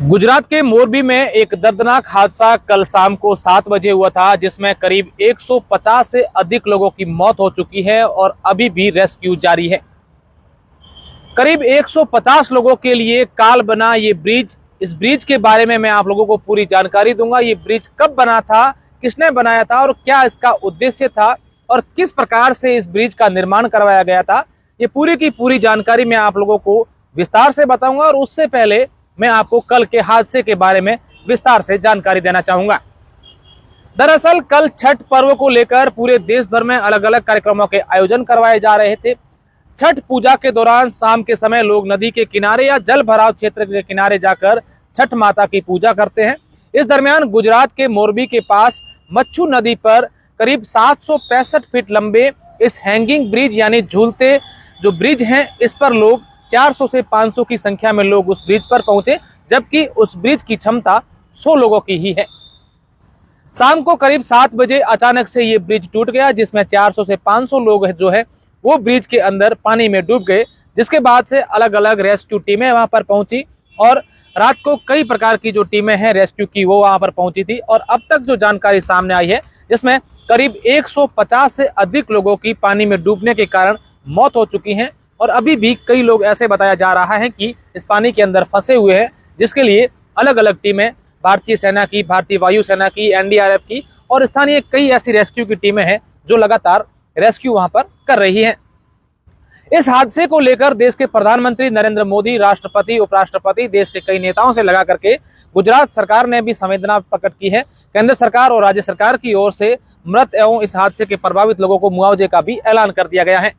गुजरात के मोरबी में एक दर्दनाक हादसा कल शाम को 7 बजे हुआ था, जिसमें करीब 150 से अधिक लोगों की मौत हो चुकी है और अभी भी रेस्क्यू जारी है। करीब 150 लोगों के लिए काल बना ये ब्रिज, इस ब्रिज के बारे में मैं आप लोगों को पूरी जानकारी दूंगा। ये ब्रिज कब बना था, किसने बनाया था और क्या इसका उद्देश्य था और किस प्रकार से इस ब्रिज का निर्माण करवाया गया था, ये पूरी की पूरी जानकारी मैं आप लोगों को विस्तार से बताऊंगा। और उससे पहले मैं आपको कल के हादसे के बारे में विस्तार से जानकारी देना चाहूंगा। दरअसल कल छठ पर्व को लेकर पूरे देश भर में अलग अलग कार्यक्रमों के आयोजन करवाए जा रहे थे। छठ पूजा के दौरान शाम के समय लोग नदी के किनारे या जल भराव क्षेत्र के किनारे जाकर छठ माता की पूजा करते हैं। इस दरमियान गुजरात के मोरबी के पास मच्छू नदी पर करीब 765 फीट लंबे इस हैंगिंग ब्रिज यानी झूलते जो ब्रिज हैं, इस पर लोग 400 से 500 की संख्या में लोग उस ब्रिज पर पहुंचे, जबकि उस ब्रिज की क्षमता 100 लोगों की ही है। शाम को करीब 7 बजे अचानक से ये ब्रिज टूट गया, जिसमें 400 से 500 लोग जो है वो ब्रिज के अंदर पानी में डूब गए। जिसके बाद से अलग अलग रेस्क्यू टीमें वहां पर पहुंची और रात को कई प्रकार की जो टीमें हैं रेस्क्यू की वो वहां पर पहुंची थी। और अब तक जो जानकारी सामने आई है, जिसमें करीब 150 से अधिक लोगों की पानी में डूबने के कारण मौत हो चुकी है और अभी भी कई लोग ऐसे बताया जा रहा है कि इस पानी के अंदर फंसे हुए हैं, जिसके लिए अलग अलग टीमें भारतीय सेना की, भारतीय वायुसेना की, एनडीआरएफ की और स्थानीय कई ऐसी रेस्क्यू की टीमें हैं जो लगातार रेस्क्यू वहां पर कर रही हैं। इस हादसे को लेकर देश के प्रधानमंत्री नरेंद्र मोदी, राष्ट्रपति, उपराष्ट्रपति, देश के कई नेताओं से लगा करके गुजरात सरकार ने भी संवेदना प्रकट की है। केंद्र सरकार और राज्य सरकार की ओर से मृत एवं इस हादसे के प्रभावित लोगों को मुआवजे का भी ऐलान कर दिया गया है।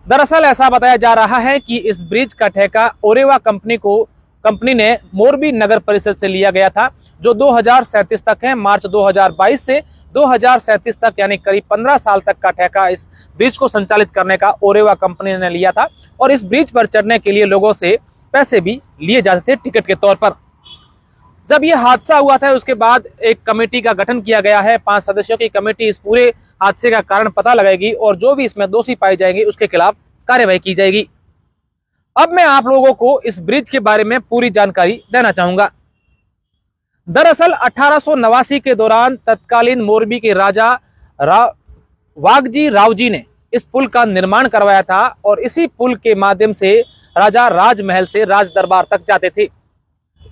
दरअसल ऐसा बताया जा रहा है कि इस ब्रिज का ठेका ओरेवा कंपनी ने मोरबी नगर परिषद से लिया गया था, जो 2037 तक है। मार्च 2022 से 2037 तक यानी करीब 15 साल तक का ठेका इस ब्रिज को संचालित करने का ओरेवा कंपनी ने लिया था। और इस ब्रिज पर चढ़ने के लिए लोगों से पैसे भी लिए जाते थे टिकट के तौर पर। जब यह हादसा हुआ था उसके बाद एक कमेटी का गठन किया गया है। 5 सदस्यों की कमेटी इस पूरे हादसे का कारण पता लगाएगी और जो भी इसमें दोषी पाए जाएंगे उसके खिलाफ कार्यवाही की जाएगी। अब मैं आप लोगों को इस ब्रिज के बारे में पूरी जानकारी देना चाहूंगा। दरअसल 1889 के दौरान तत्कालीन मोरबी के राजा वाघजी रावजी ने इस पुल का निर्माण करवाया था और इसी पुल के माध्यम से राजा राजमहल से राज दरबार तक जाते थे।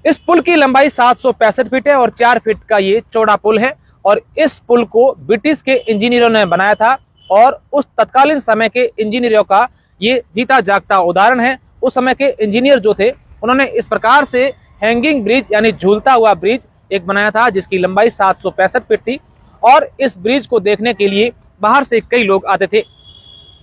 इस पुल की लंबाई 765 फीट है और 4 फीट का ये चौड़ा पुल है। और इस पुल को ब्रिटिश के इंजीनियरों ने बनाया था और उस तत्कालीन समय के इंजीनियरों का ये जीता जागता उदाहरण है। उस समय के इंजीनियर जो थे उन्होंने इस प्रकार से हैंगिंग ब्रिज यानी झूलता हुआ ब्रिज एक बनाया था, जिसकी लंबाई 765 फीट थी। और इस ब्रिज को देखने के लिए बाहर से कई लोग आते थे।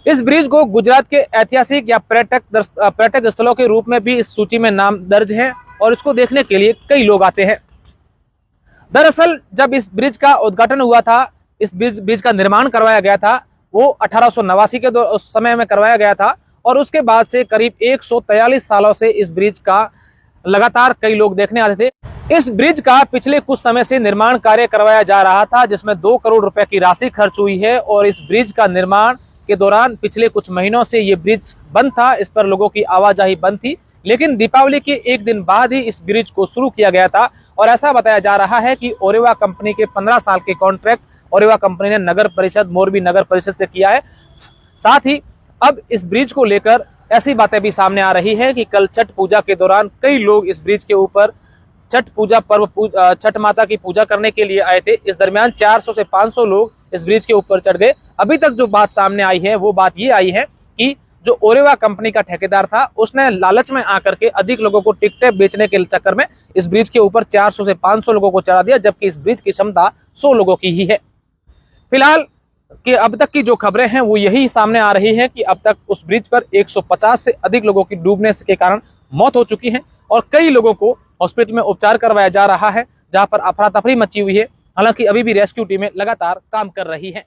इस ब्रिज को गुजरात के ऐतिहासिक या पर्यटक स्थलों के रूप में भी इस सूची में नाम दर्ज है और इसको देखने के लिए कई लोग आते हैं। दरअसल जब इस ब्रिज का उद्घाटन हुआ था, इस ब्रिज का निर्माण करवाया गया था, वो 1889 के समय में करवाया गया था। और उसके बाद से करीब 143 सालों से इस ब्रिज का लगातार कई लोग देखने आते थे। इस ब्रिज का पिछले कुछ समय से निर्माण कार्य करवाया जा रहा था, जिसमें 2 करोड़ रुपए की राशि खर्च हुई है। और इस ब्रिज का निर्माण के दौरान पिछले कुछ महीनों से ये ब्रिज बंद था, इस पर लोगों की आवाजाही बंद थी। लेकिन दीपावली के एक दिन बाद ही इस ब्रिज को शुरू किया गया था। और ऐसा बताया जा रहा है कि ओरेवा कंपनी के 15 साल के कॉन्ट्रैक्ट ओरेवा कंपनी ने नगर परिषद, मोरबी नगर परिषद से किया है। साथ ही अब इस ब्रिज को लेकर ऐसी बातें भी सामने आ रही है कि कल छठ पूजा के दौरान कई लोग इस ब्रिज के ऊपर छठ माता की पूजा करने के लिए आए थे। इस दरमियान 400 से 500 लोग इस ब्रिज के ऊपर चढ़ गए। अभी तक जो बात सामने आई है वो बात ये आई है कि जो ओरेवा कंपनी का ठेकेदार था उसने लालच में आकर के अधिक लोगों को टिकटें बेचने के चक्कर में इस ब्रिज के ऊपर 400 से 500 लोगों को चढ़ा दिया, जबकि इस ब्रिज की क्षमता 100 लोगों की ही है। फिलहाल कि अब तक की जो खबरें हैं वो यही सामने आ रही है कि अब तक उस ब्रिज पर 150 से अधिक लोगों की डूबने के कारण मौत हो चुकी है और कई लोगों को हॉस्पिटल में उपचार करवाया जा रहा है, जहां पर अफरा तफरी मची हुई है। हालांकि अभी भी रेस्क्यू टीमें लगातार काम कर रही हैं।